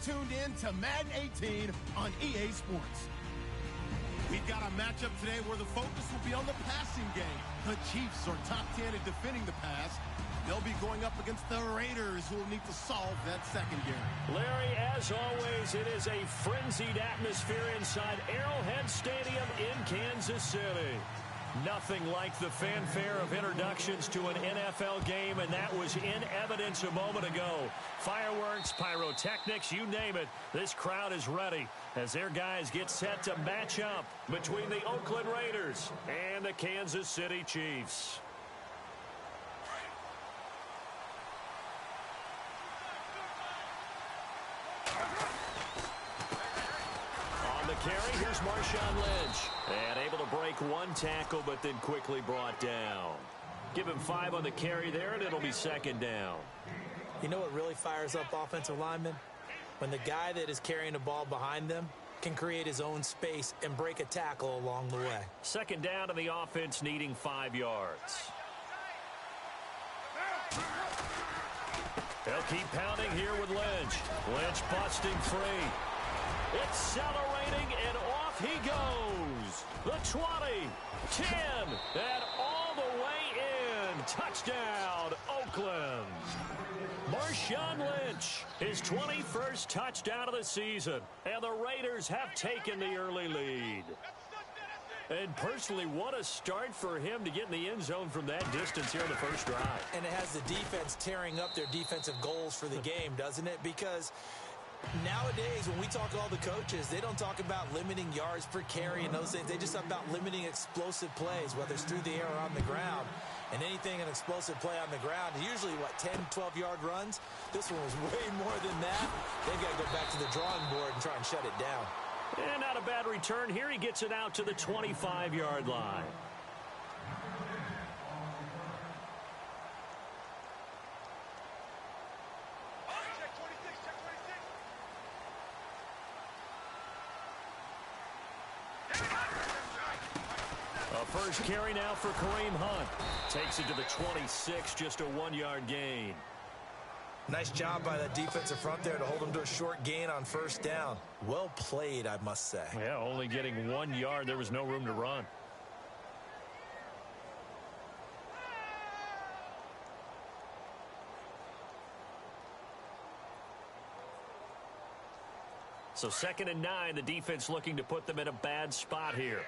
tuned in to Madden 18 on EA Sports. We've got a matchup today where the focus will be on the passing game. The Chiefs are top 10 at defending the pass. They'll be going up against the Raiders, who will need to solve that secondary. Larry, as always, it is a frenzied atmosphere inside Arrowhead Stadium in Kansas City. Nothing like the fanfare of introductions to an NFL game, and that was in evidence a moment ago. Fireworks, pyrotechnics, you name it, this crowd is ready as their guys get set to match up between the Oakland Raiders and the Kansas City Chiefs. Carry, here's Marshawn Lynch. And able to break one tackle, but then quickly brought down. Give him 5 on the carry there, and it'll be second down. You know what really fires up offensive linemen? When the guy that is carrying the ball behind them can create his own space and break a tackle along the way. Second down to the offense, needing 5 yards. They'll keep pounding here with Lynch. Lynch busting free. Accelerating, and off he goes. The 20, 10, and all the way in. Touchdown, Oakland. Marshawn Lynch, his 21st touchdown of the season, and the Raiders have taken the early lead. And personally, what a start for him to get in the end zone from that distance here on the first drive. And it has the defense tearing up their defensive goals for the game, doesn't it? Because nowadays, when we talk to all the coaches, they don't talk about limiting yards per carry and those things. They just talk about limiting explosive plays, whether it's through the air or on the ground. And anything an explosive play on the ground, usually, 10, 12-yard runs? This one was way more than that. They've got to go back to the drawing board and try and shut it down. And not a bad return here. He gets it out to the 25-yard line. First carry now for Kareem Hunt. Takes it to the 26, just a 1-yard gain. Nice job by that defensive front there to hold him to a short gain on first down. Well played, I must say. Yeah, only getting 1 yard. There was no room to run. So 2nd and 9, the defense looking to put them in a bad spot here.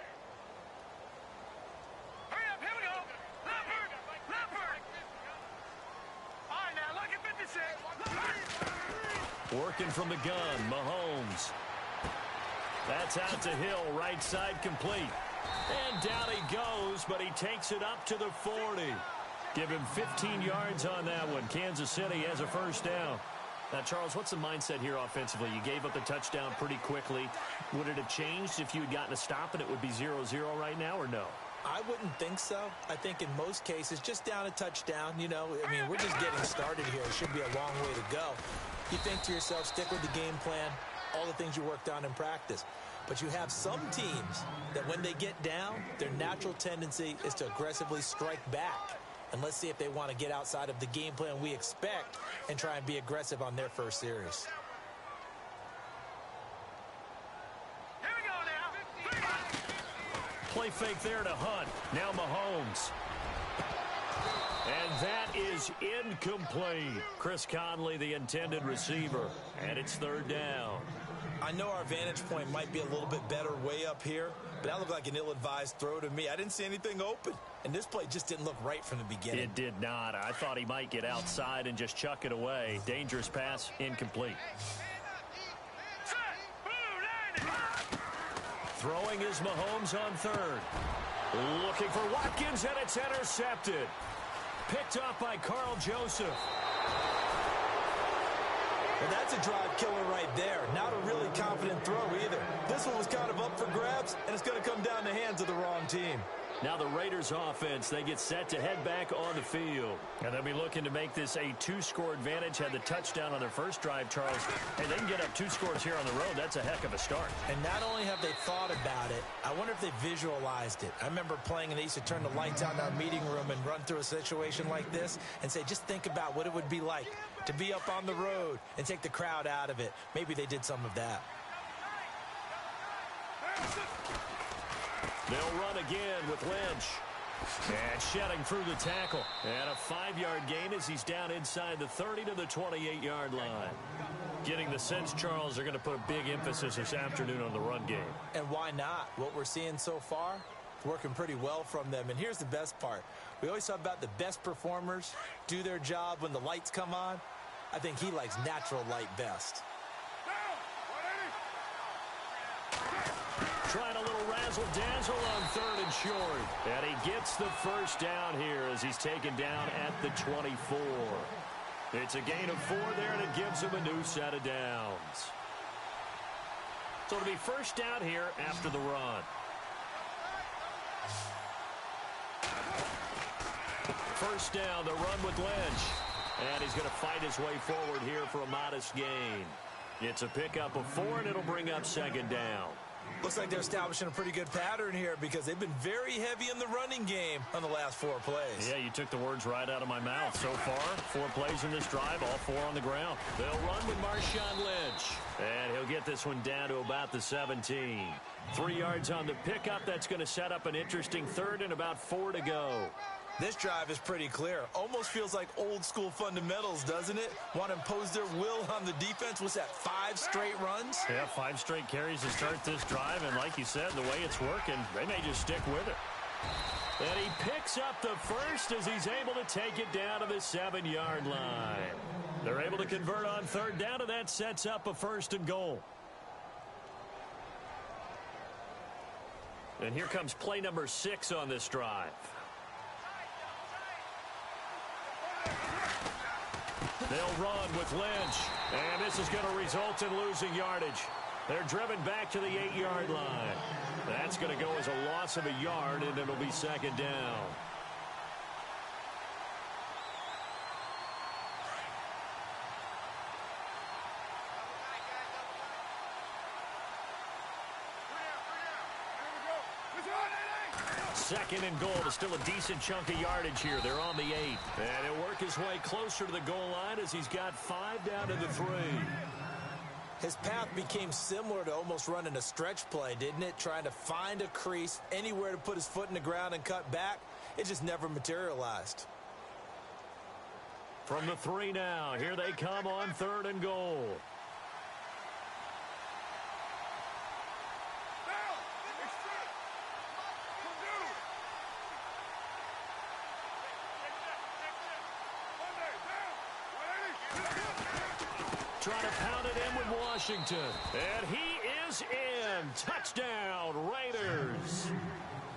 Working from the gun, Mahomes. That's out to Hill, right side complete. And down he goes, but he takes it up to the 40. Give him 15 yards on that one. Kansas City has a first down. Now, Charles, what's the mindset here offensively? You gave up the touchdown pretty quickly. Would it have changed if you had gotten a stop and it would be 0-0 right now, or no? I wouldn't think so. I think in most cases, just down a touchdown, you know, I mean, we're just getting started here. It should be a long way to go. You think to yourself, stick with the game plan, all the things you worked on in practice. But you have some teams that when they get down, their natural tendency is to aggressively strike back. And let's see if they want to get outside of the game plan we expect and try and be aggressive on their first series. Here we go now. Play fake there to Hunt. Now Mahomes. And that is incomplete. Chris Conley, the intended receiver. And it's 3rd down. I know our vantage point might be a little bit better way up here, but that looked like an ill-advised throw to me. I didn't see anything open, and this play just didn't look right from the beginning. It did not. I thought he might get outside and just chuck it away. Dangerous pass, incomplete. Throwing is Mahomes on 3rd. Looking for Watkins, and it's intercepted. Picked up by Carl Joseph. Well, that's a drive killer right there. Not a really confident throw either. This one was kind of up for grabs, and it's going to come down the hands of the wrong team. Now the Raiders offense, they get set to head back on the field. And they'll be looking to make this a 2-score advantage. Had the touchdown on their first drive, Charles. And they can get up 2 scores here on the road. That's a heck of a start. And not only have they thought about it, I wonder if they visualized it. I remember playing, and they used to turn the lights on in our meeting room and run through a situation like this and say, just think about what it would be like to be up on the road and take the crowd out of it. Maybe they did some of that. They'll run again with Lynch. And shedding through the tackle. And a 5-yard gain as he's down inside the 30 to the 28-yard line. Getting the sense, Charles, they're going to put a big emphasis this afternoon on the run game. And why not? What we're seeing so far, it's working pretty well from them. And here's the best part. We always talk about the best performers do their job when the lights come on. I think he likes natural light best. Trying a little razzle-dazzle on 3rd and short. And he gets the first down here as he's taken down at the 24. It's a gain of 4 there, and it gives him a new set of downs. So it'll be first down here after the run. First down, the run with Lynch. And he's going to fight his way forward here for a modest gain. It's a pickup of 4, and it'll bring up 2nd down. Looks like they're establishing a pretty good pattern here because they've been very heavy in the running game on the last 4 plays. Yeah, you took the words right out of my mouth. So far, 4 plays in this drive, all 4 on the ground. They'll run with Marshawn Lynch. And he'll get this one down to about the 17. 3 yards on the pickup. That's going to set up an interesting 3rd and about 4 to go. This drive is pretty clear. Almost feels like old school fundamentals, doesn't it? Want to impose their will on the defense. What's that, 5 straight runs? Yeah, 5 straight carries to start this drive. And like you said, the way it's working, they may just stick with it. And he picks up the first as he's able to take it down to the 7-yard line. They're able to convert on 3rd down, and that sets up a 1st and goal. And here comes play number 6 on this drive. They'll run with Lynch, and this is going to result in losing yardage. They're driven back to the 8-yard line. That's going to go as a loss of a yard, and it'll be 2nd down. Second and goal. It's still a decent chunk of yardage here. They're on the 8. And he'll work his way closer to the goal line as he's got 5 down to the 3. His path became similar to almost running a stretch play, didn't it? Trying to find a crease, anywhere to put his foot in the ground and cut back. It just never materialized. From the 3 now. Here they come on 3rd and goal. Trying to pound it in with Washington. And he is in. Touchdown, Raiders.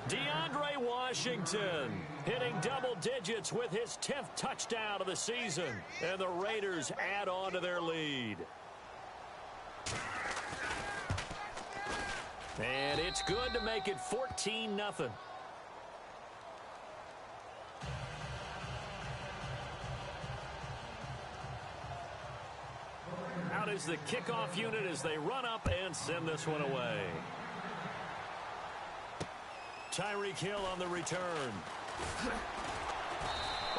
DeAndre Washington hitting double digits with his 10th touchdown of the season. And the Raiders add on to their lead. And it's good to make it 14-0. Out is the kickoff unit as they run up and send this one away. Tyreek Hill on the return.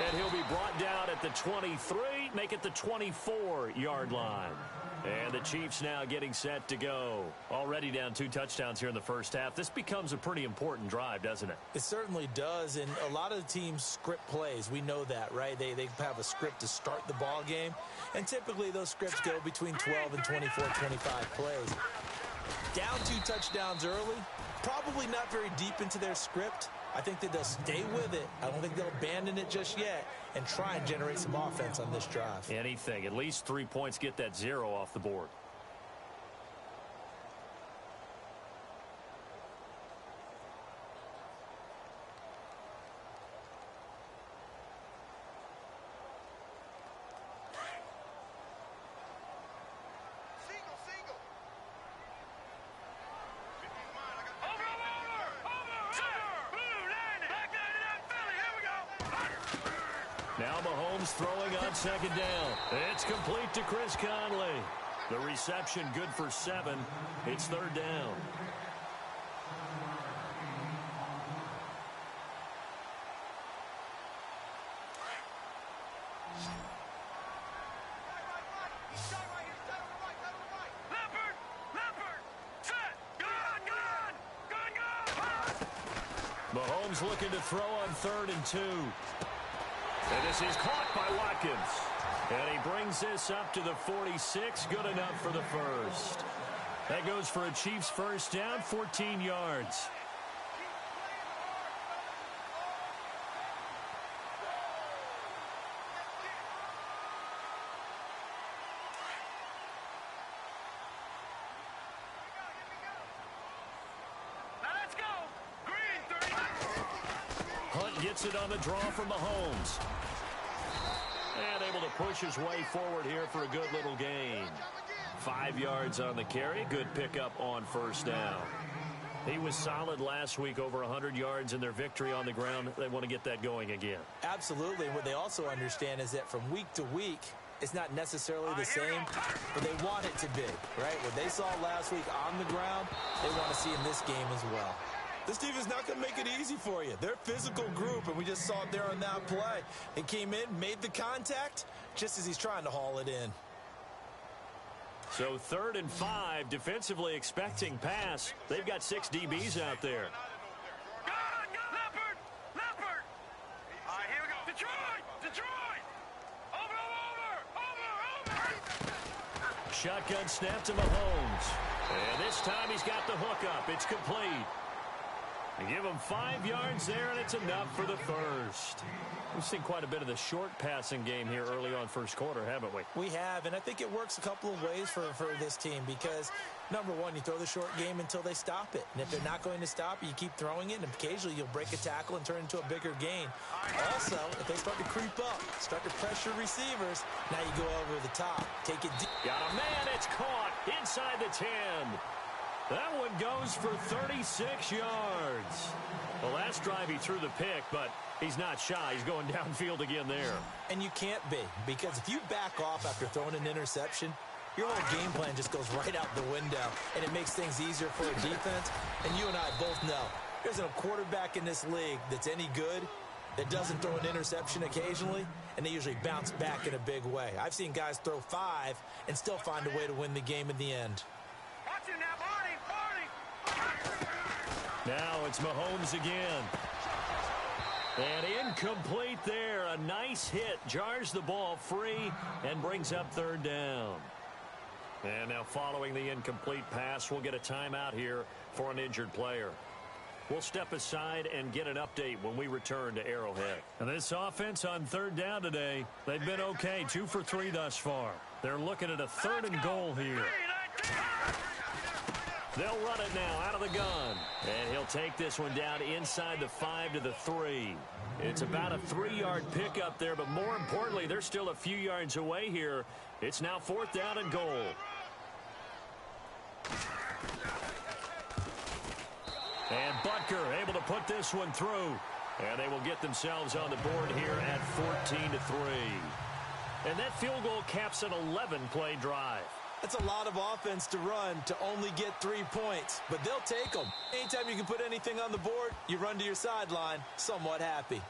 And he'll be brought down at the 23, make it the 24-yard line. And the Chiefs now getting set to go. Already down 2 touchdowns here in the first half. This becomes a pretty important drive, doesn't it? It certainly does, and a lot of the teams script plays. We know that, right? They have a script to start the ball game, and typically those scripts go between 12 and 24, 25 plays. Down 2 touchdowns early, probably not very deep into their script. I think that they'll stay with it. I don't think they'll abandon it just yet and try and generate some offense on this drive. Anything. At least 3 points, get that 0 off the board. Now Mahomes throwing on 2nd down. It's complete to Chris Conley. The reception good for 7. It's 3rd down. Mahomes looking to throw on 3rd and 2. And this is caught by Watkins. And he brings this up to the 46. Good enough for the first. That goes for a Chiefs first down, 14 yards. Gets it on the draw from Mahomes. And able to push his way forward here for a good little gain. 5 yards on the carry. Good pickup on first down. He was solid last week, over 100 yards in their victory on the ground. They want to get that going again. Absolutely. And what they also understand is that from week to week, it's not necessarily the same, but they want it to be, right? What they saw last week on the ground, they want to see in this game as well. This team is not going to make it easy for you. They're a physical group, and we just saw it there on that play. He came in, made the contact, just as he's trying to haul it in. So 3rd and 5, defensively expecting pass. They've got 6 DBs out there. Leopard! Leopard! All right, here we go. Detroit! Detroit! Over! Shotgun snap to Mahomes. And this time he's got the hook up. It's complete. They give him 5 yards there, and it's enough for the first. We've seen quite a bit of the short passing game here early on first quarter, haven't we? We have, and I think it works a couple of ways for this team because, number one, you throw the short game until they stop it. And if they're not going to stop it, you keep throwing it, and occasionally you'll break a tackle and turn it into a bigger gain. Also, if they start to creep up, start to pressure receivers, now you go over the top. Take it deep. Got a man, it's caught inside the 10. That one goes for 36 yards. The last drive he threw the pick, but he's not shy. He's going downfield again there. And you can't be, because if you back off after throwing an interception, your whole game plan just goes right out the window, and it makes things easier for a defense. And you and I both know there's no quarterback in this league that's any good that doesn't throw an interception occasionally, and they usually bounce back in a big way. I've seen guys throw 5 and still find a way to win the game in the end. Watch it now, Barney! Now it's Mahomes again. And incomplete there. A nice hit. Jars the ball free and brings up 3rd down. And now following the incomplete pass, we'll get a timeout here for an injured player. We'll step aside and get an update when we return to Arrowhead. And this offense on 3rd down today, they've been okay. 2 for 3 thus far. They're looking at a 3rd and goal here. They'll run it now out of the gun. And he'll take this one down inside the 5 to the 3. It's about a 3-yard pickup there, but more importantly, they're still a few yards away here. It's now 4th down and goal. And Butker able to put this one through. And they will get themselves on the board here at 14 to 3. And that field goal caps an 11-play drive. That's a lot of offense to run to only get 3 points, but they'll take them. Anytime you can put anything on the board, you run to your sideline somewhat happy.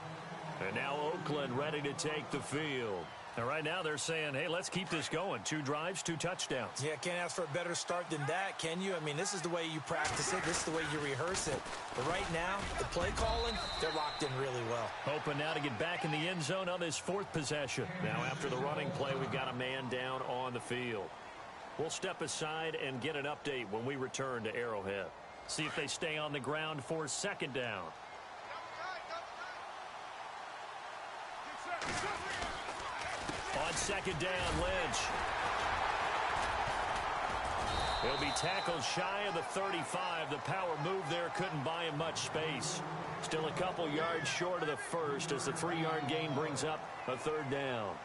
And now Oakland ready to take the field. And right now they're saying, hey, let's keep this going. 2 drives, 2 touchdowns. Yeah, can't ask for a better start than that, can you? I mean, this is the way you practice it. This is the way you rehearse it. But right now, the play calling, they're locked in really well. Hoping now to get back in the end zone on this 4th possession. Now after the running play, we've got a man down on the field. We'll step aside and get an update when we return to Arrowhead. See if they stay on the ground for 2nd down. On 2nd down, Lynch. He'll be tackled shy of the 35. The power move there couldn't buy him much space. Still a couple yards short of the first as the 3-yard gain brings up a 3rd down.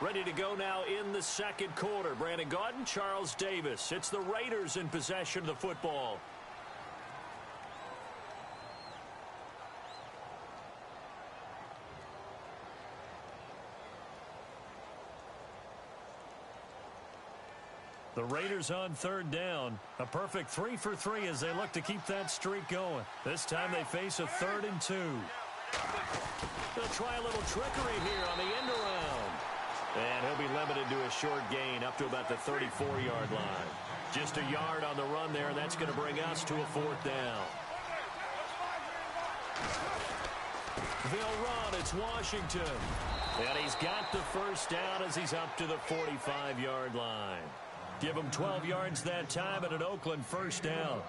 Ready to go now in the 2nd quarter. Brandon Gaudin, Charles Davis. It's the Raiders in possession of the football. The Raiders on 3rd down. A perfect 3 for 3 as they look to keep that streak going. This time they face a 3rd and 2. They'll try a little trickery here on the end around. And he'll be limited to a short gain up to about the 34-yard line. Just a yard on the run there, and that's going to bring us to a 4th down. They'll run. It's Washington. And he's got the first down as he's up to the 45-yard line. Give him 12 yards that time and an Oakland first down.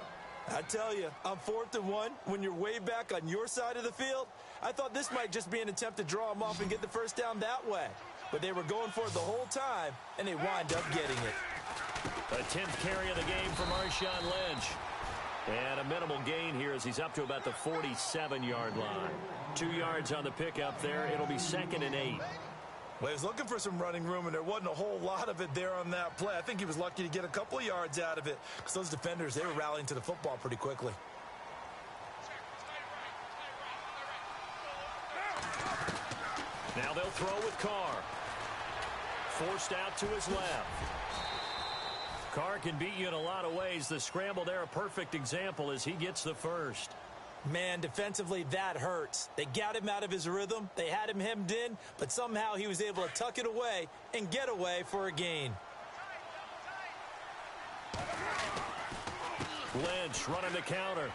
I tell you, on 4th and 1, when you're way back on your side of the field, I thought this might just be an attempt to draw him off and get the first down that way. But they were going for it the whole time, and they wind up getting it. A 10th carry of the game for Marshawn Lynch. And a minimal gain here as he's up to about the 47-yard line. 2 yards on the pickup there. It'll be 2nd and 8. Well, he was looking for some running room, and there wasn't a whole lot of it there on that play. I think he was lucky to get a couple of yards out of it because those defenders, they were rallying to the football pretty quickly. Now they'll throw with Carr. Forced out to his left. Carr can beat you in a lot of ways. The scramble there, a perfect example as he gets the first. Man, defensively, that hurts. They got him out of his rhythm. They had him hemmed in, but somehow he was able to tuck it away and get away for a gain. Lynch running the counter.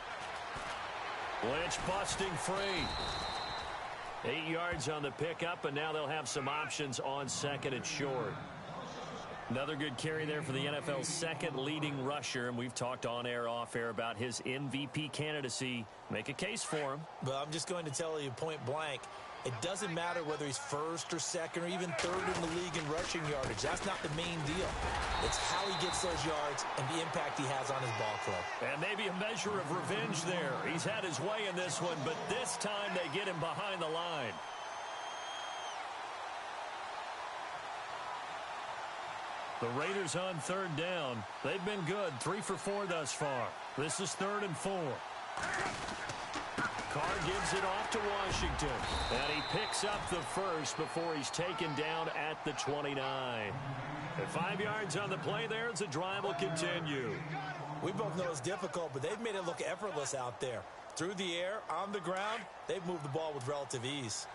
Lynch busting free. 8 yards on the pickup, and now they'll have some options on 2nd and short. Another good carry there for the NFL's 2nd leading rusher, and we've talked on air, off air about his MVP candidacy. Make a case for him. But I'm just going to tell you point blank, it doesn't matter whether he's 1st or 2nd or even 3rd in the league in rushing yardage. That's not the main deal. It's how he gets those yards and the impact he has on his ball club. And maybe a measure of revenge there. He's had his way in this one, but this time they get him behind the line. The Raiders on 3rd down. They've been good. 3 for 4 thus far. This is 3rd and 4. Carr gives it off to Washington. And he picks up the first before he's taken down at the 29. And 5 yards on the play there as the drive will continue. We both know it's difficult, but they've made it look effortless out there. Through the air, on the ground, they've moved the ball with relative ease.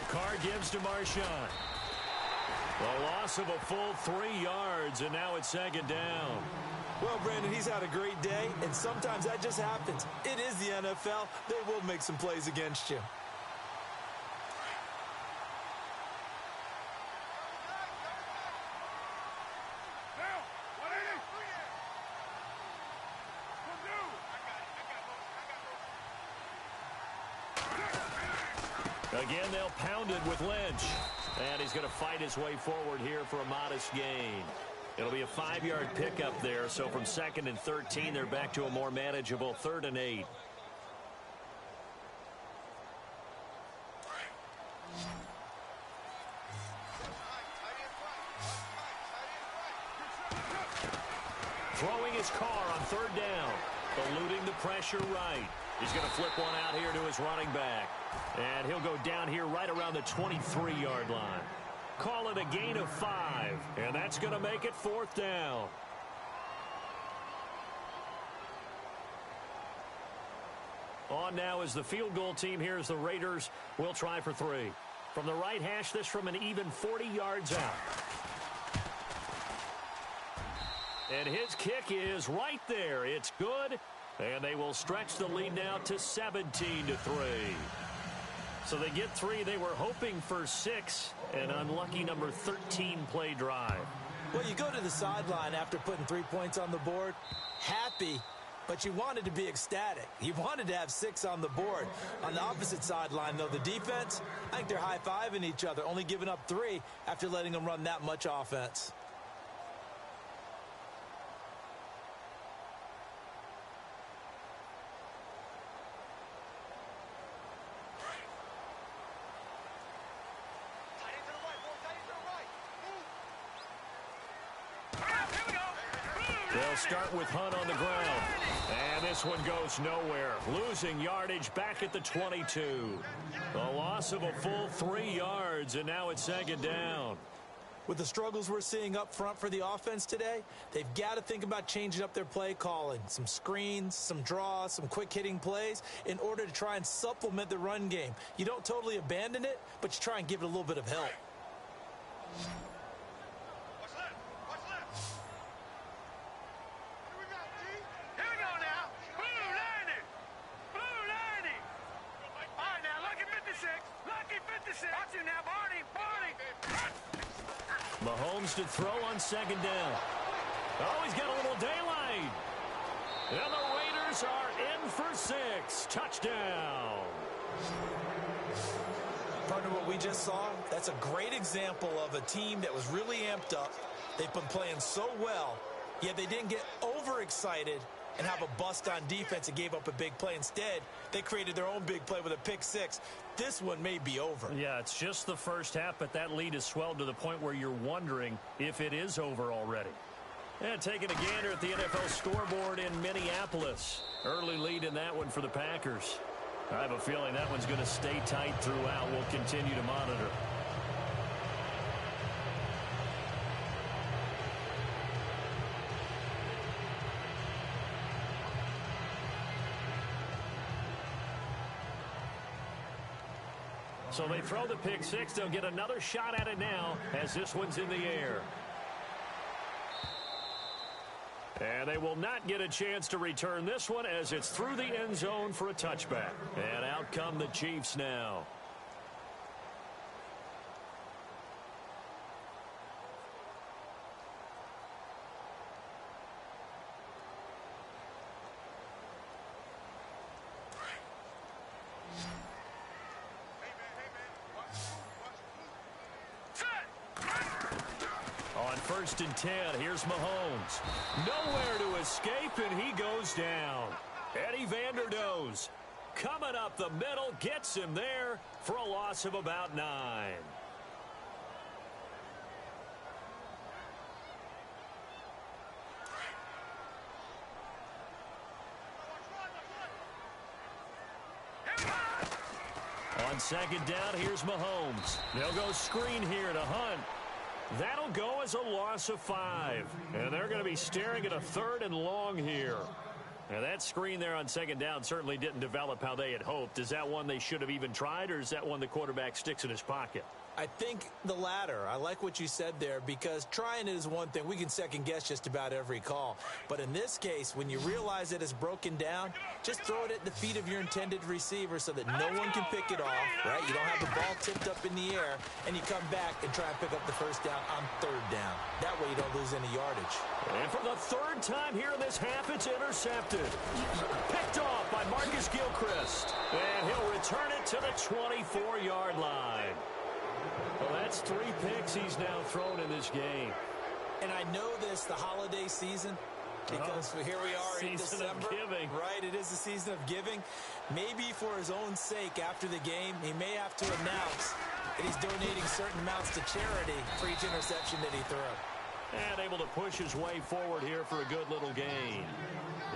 Carr gives to Marshawn. The loss of a full 3 yards, and now it's 2nd down. Well, Brandon, he's had a great day, and sometimes that just happens. It is the NFL. They will make some plays against you. Again, they'll pound it with Lynch. And he's going to fight his way forward here for a modest gain. It'll be a 5-yard pickup there. So from 2nd and 13, they're back to a more manageable 3rd and 8. Throwing his Carr on 3rd down. Eluding the pressure right. He's going to flip one out here to his running back. And he'll go down here right around the 23-yard line. Call it a gain of 5. And that's going to make it 4th down. On now is the field goal team here as the Raiders will try for 3. From the right hash, this from an even 40 yards out. And his kick is right there. It's good. And they will stretch the lead now to 17-3. So they get 3. They were hoping for 6. An unlucky number 13 play drive. Well, you go to the sideline after putting 3 points on the board, happy, but you wanted to be ecstatic. You wanted to have 6 on the board. On the opposite sideline, though, the defense, I think they're high-fiving each other, only giving up 3 after letting them run that much offense. They'll start with Hunt on the ground. And this one goes nowhere. Losing yardage back at the 22. A loss of a full 3 yards, and now it's 2nd down. With the struggles we're seeing up front for the offense today, they've got to think about changing up their play calling. Some screens, some draws, some quick-hitting plays in order to try and supplement the run game. You don't totally abandon it, but you try and give it a little bit of help. What's left? What's left? Here we go, D. Here we go now. Blue 90. Blue 90. All right, now, lucky 56. Lucky 56. Watch you now, Barney. Barney. Mahomes to throw on second down. Oh, he's got a little daylight. And the Raiders are in for 6. Touchdown. Partner, what we just saw, that's a great example of a team that was really amped up. They've been playing so well, yet they didn't get overexcited and have a bust on defense and gave up a big play. Instead, they created their own big play with a pick 6. This one may be over. Yeah, it's just the first half, but that lead has swelled to the point where you're wondering if it is over already. And taking a gander at the NFL scoreboard in Minneapolis. Early lead in that one for the Packers. I have a feeling that one's going to stay tight throughout. We'll continue to monitor. So they throw the pick 6. They'll get another shot at it now as this one's in the air. And they will not get a chance to return this one as it's through the end zone for a touchback. And out come the Chiefs now. On 1st and 10, here's Mahomes. Nowhere to escape, and he goes down. Eddie Vanderdoes coming up the middle, gets him there for a loss of about 9. On 2nd down, here's Mahomes. They'll go screen here to Hunt. That'll go as a loss of 5. And they're going to be staring at a 3rd and long here. Now, that screen there on 2nd down certainly didn't develop how they had hoped. Is that one they should have even tried, or is that one the quarterback sticks in his pocket? I think the latter. I like what you said there, because trying it is one thing. We can second guess just about every call. But in this case, when you realize that it's broken down, just throw it at the feet of your intended receiver so that no one can pick it off, right? You don't have the ball tipped up in the air, and you come back and try and pick up the 1st down on 3rd down. That way you don't lose any yardage. And for the 3rd time here in this half, it's intercepted. Picked off by Marcus Gilchrist. And he'll return it to the 24-yard line. Well, that's 3 picks he's now thrown in this game. And I know this, the holiday season, because here we are in December. Season of giving. Right, it is the season of giving. Maybe for his own sake after the game, he may have to announce that he's donating certain amounts to charity for each interception that he threw. And able to push his way forward here for a good little gain.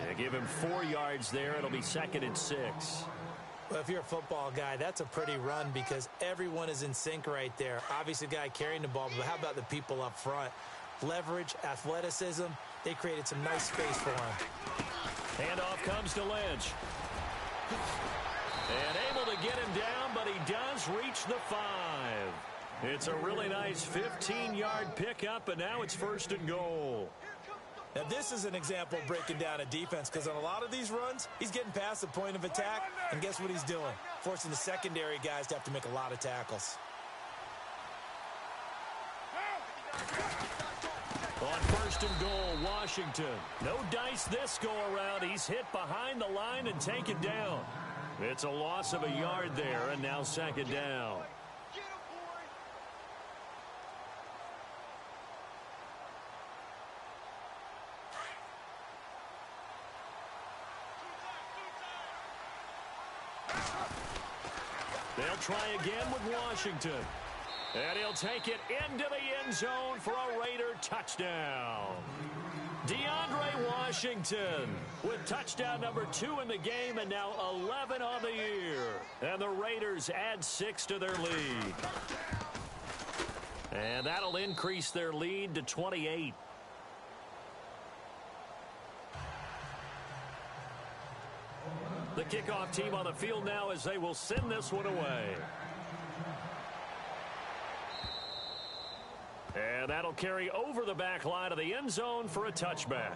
Yeah, give him 4 yards there. It'll be 2nd and 6. Well, if you're a football guy, that's a pretty run because everyone is in sync right there. Obviously, the guy carrying the ball, but how about the people up front? Leverage, athleticism, they created some nice space for him. Handoff comes to Lynch. And able to get him down, but he does reach the 5. It's a really nice 15-yard pickup, and now it's 1st and goal. Now, this is an example of breaking down a defense, because on a lot of these runs, he's getting past the point of attack, and guess what he's doing? Forcing the secondary guys to have to make a lot of tackles. On 1st and goal, Washington. No dice this go-around. He's hit behind the line and taken down. It's a loss of a yard there, and now 2nd down. They'll try again with Washington. And he'll take it into the end zone for a Raider touchdown. DeAndre Washington with touchdown number 2 in the game, and now 11 on the year. And the Raiders add 6 to their lead. And that'll increase their lead to 28. The kickoff team on the field now as they will send this one away. And that'll carry over the back line of the end zone for a touchback.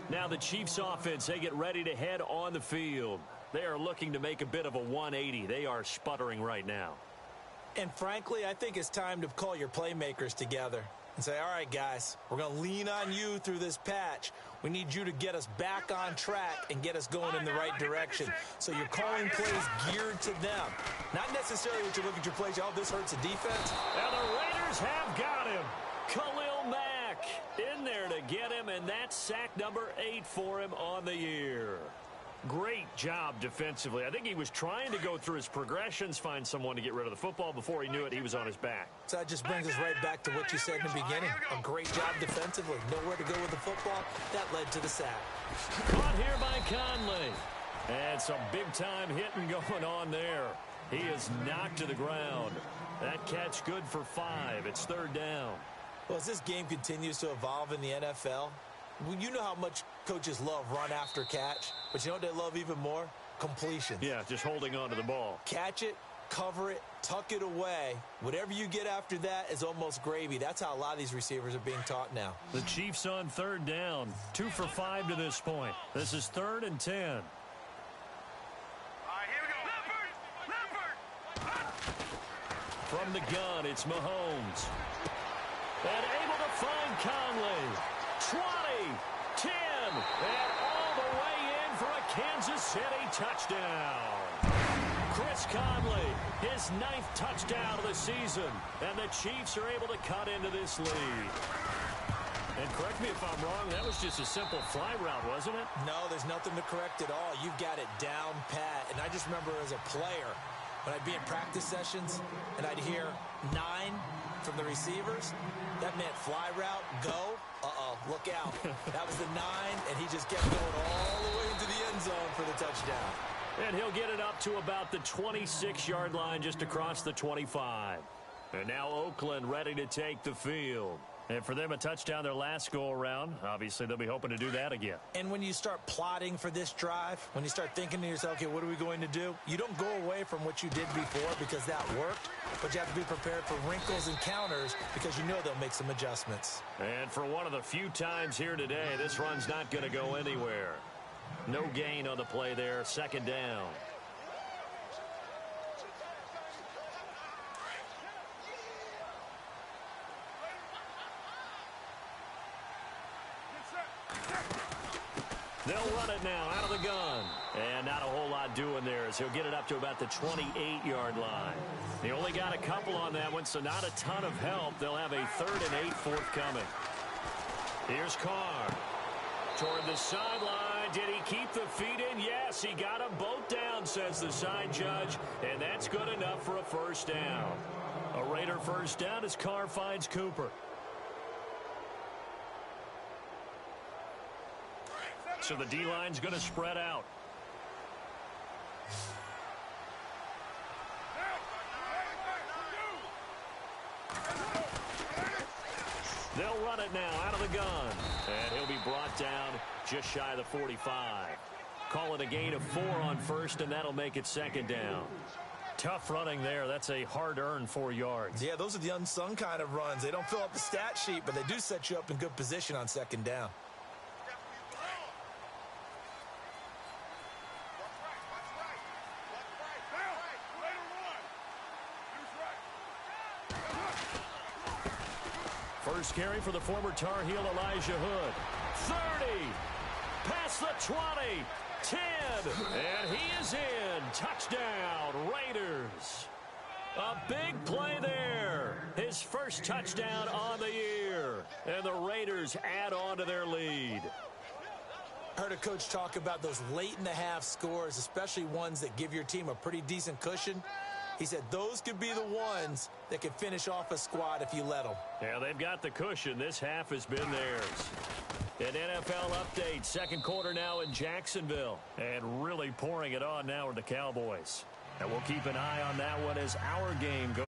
Now the Chiefs offense, they get ready to head on the field. They are looking to make a bit of a 180. They are sputtering right now. And frankly, I think it's time to call your playmakers together and say, all right, guys, we're going to lean on you through this patch. We need you to get us back on track and get us going in the right direction. So you're calling plays geared to them. Not necessarily that you look at your plays, oh, this hurts the defense. And the Raiders have got him. Khalil Mack in there to get him, and that's sack number 8 for him on the year. Great job defensively. I think he was trying to go through his progressions, find someone to get rid of the football. Before he knew it, he was on his back. So that just brings us right back to what you said in the beginning. A great job defensively. Nowhere to go with the football. That led to the sack. Caught here by Conley. And some big-time hitting going on there. He is knocked to the ground. That catch good for 5. It's 3rd down. Well, as this game continues to evolve in the NFL, you know how much coaches love run after catch, but you know what they love even more? Completions. Yeah, just holding on to the ball. Catch it, cover it, tuck it away. Whatever you get after that is almost gravy. That's how a lot of these receivers are being taught now. The Chiefs on 3rd down. 2 for 5 to this point. This is 3rd and 10. All right, here we go. Leopard! From the gun, it's Mahomes. And able to find Conley. 20, 10, and all the way in for a Kansas City touchdown. Chris Conley, his 9th touchdown of the season, and the Chiefs are able to cut into this lead. And correct me if I'm wrong, that was just a simple fly route, wasn't it? No, there's nothing to correct at all. You've got it down pat. And I just remember as a player, when I'd be in practice sessions and I'd hear 9 from the receivers, that meant fly route, go. Uh-oh, look out. That was the 9, and he just kept going all the way into the end zone for the touchdown. And he'll get it up to about the 26-yard line, just across the 25. And now Oakland ready to take the field. And for them, a touchdown their last go-around. Obviously, they'll be hoping to do that again. And when you start plotting for this drive, when you start thinking to yourself, okay, what are we going to do? You don't go away from what you did before because that worked, but you have to be prepared for wrinkles and counters because you know they'll make some adjustments. And for one of the few times here today, this run's not going to go anywhere. No gain on the play there, 2nd down. They'll run it now out of the gun. And not a whole lot doing there as he'll get it up to about the 28-yard line. They only got a couple on that one, so not a ton of help. They'll have a 3rd and 8 forthcoming. Here's Carr. Toward the sideline. Did he keep the feet in? Yes, he got them both down, says the side judge. And that's good enough for a 1st down. A Raider 1st down as Carr finds Cooper. So the D-line's going to spread out. They'll run it now out of the gun. And he'll be brought down just shy of the 45. Call it a gain of 4 on 1st, and that'll make it 2nd down. Tough running there. That's a hard-earned 4 yards. Yeah, those are the unsung kind of runs. They don't fill up the stat sheet, but they do set you up in good position on 2nd down. First carry for the former Tar Heel Elijah Hood. 30. Past the 20. 10. And he is in. Touchdown, Raiders. A big play there. His first touchdown on the year. And the Raiders add on to their lead. Heard a coach talk about those late-in-the-half scores, especially ones that give your team a pretty decent cushion. He said those could be the ones that can finish off a squad if you let them. Yeah, they've got the cushion. This half has been theirs. An NFL update. 2nd quarter now in Jacksonville. And really pouring it on now with the Cowboys. And we'll keep an eye on that one as our game goes.